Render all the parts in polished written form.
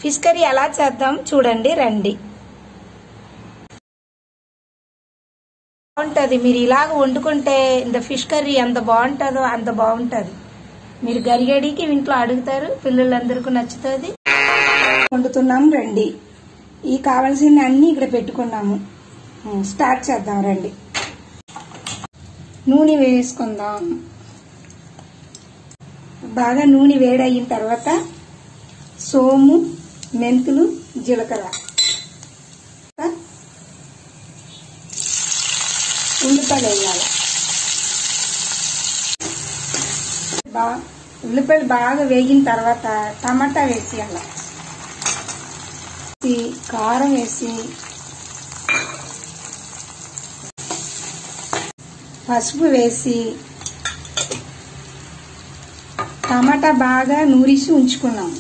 Fish curry ఎలా చేద్దాం చూడండి రండి. బాగుంటది. మీరు ఇలాగ వండుకుంటే ఇంత ఫిష్ కర్రీ ఎంత బాగుంటుందో అంత బాగుంటది. మీరు గరిగడికి ఇంట్లో అడుగుతారు, పిల్లలందరికీ నచ్చుతుంది. వండుతున్నాం రండి. ఈ కావాల్సిన అన్ని ఇక్కడ పెట్టుకున్నాము. స్టార్ట్ చేద్దాం రండి. నూనె వేసుకుందాం. బాగా నూనె వేడయిన తర్వాత సోము, మెంతులు, జీలకర్ర, ఉల్లిపాయలు వేయాలి. ఉల్లిపాయలు బాగా వేగిన తర్వాత టమాటా వేసేయాలి. కారం వేసి పసుపు వేసి టమాటా బాగా నూరిసి ఉంచుకున్నాం,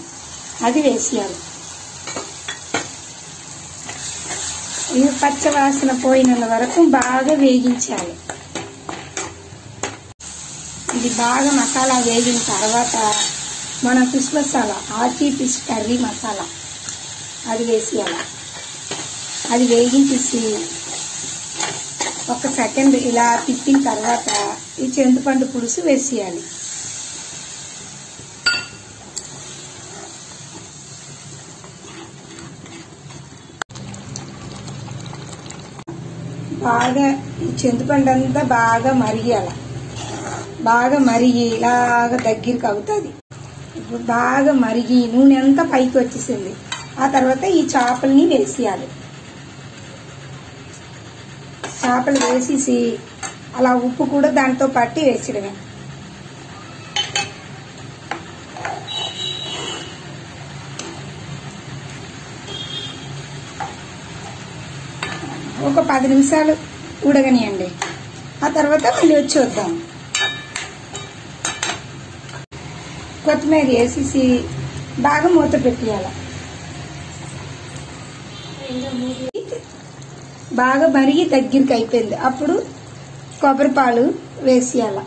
అది వేసేయాలి. ఇది పచ్చవాసన పోయిన వరకు బాగా వేగించాలి. ఇది బాగా మసాలా వేగిన తర్వాత మన ఫిష్ మసాలా, ఆచి ఫిష్ కర్రీ మసాలా అది వేసేయాలి. అది వేగించేసి ఒక సెకండ్ ఇలా తిప్పిన తర్వాత ఈ చింతపండు పులుసు వేసేయాలి. బాగా ఈ చింతపండు అంతా బాగా మరిగాలి. బాగా మరిగి ఇలాగ దగ్గరికి అవుతుంది. ఇప్పుడు బాగా మరిగి నూనె అంతా పైకి వచ్చేసింది. ఆ తర్వాత ఈ చేపల్ని వేసేయాలి. చేపలు వేసేసి అలా ఉప్పు కూడా దాంతో పట్టి వేసేయడమే. ఒక 10 నిమిషాలు ఉడకనియండి. ఆ తర్వాత మళ్ళీ వచ్చి వద్దాం. కొత్తిమీర వేసేసి బాగా మూత పెట్టేయాలి. బాగా మరిగి దగ్గరికి అయిపోయింది. అప్పుడు కొబ్బరి పాలు వేసేయాలి.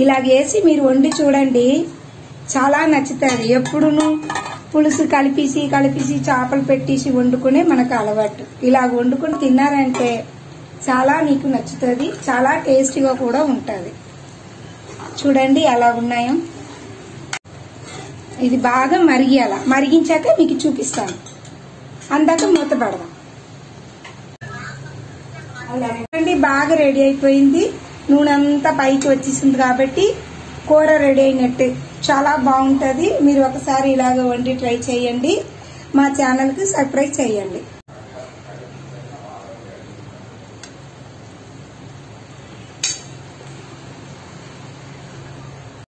ఇలాగ వేసి మీరు వండి చూడండి, చాలా నచ్చుతుంది. ఎప్పుడును పులుసు కలిపేసి చేపలు పెట్టేసి వండుకునే మనకు అలవాటు. ఇలాగ వండుకుని తిన్నారంటే చాలా మీకు నచ్చుతుంది. చాలా టేస్టీగా కూడా ఉంటుంది. చూడండి ఎలా ఉన్నాయో. ఇది బాగా మరిగియాల. మరిగించాక మీకు చూపిస్తాను. అందాక మూత పెడదాం. అలాగే బాగా రెడీ అయిపోయింది. నూనె అంతా పైకి వచ్చేసింది కాబట్టి కూర రెడీ అయినట్టు. చాలా బాగుంటుంది. మీరు ఒకసారి ఇలాగ వండి ట్రై చేయండి. మా ఛానల్కి సబ్స్క్రైబ్ చేయండి.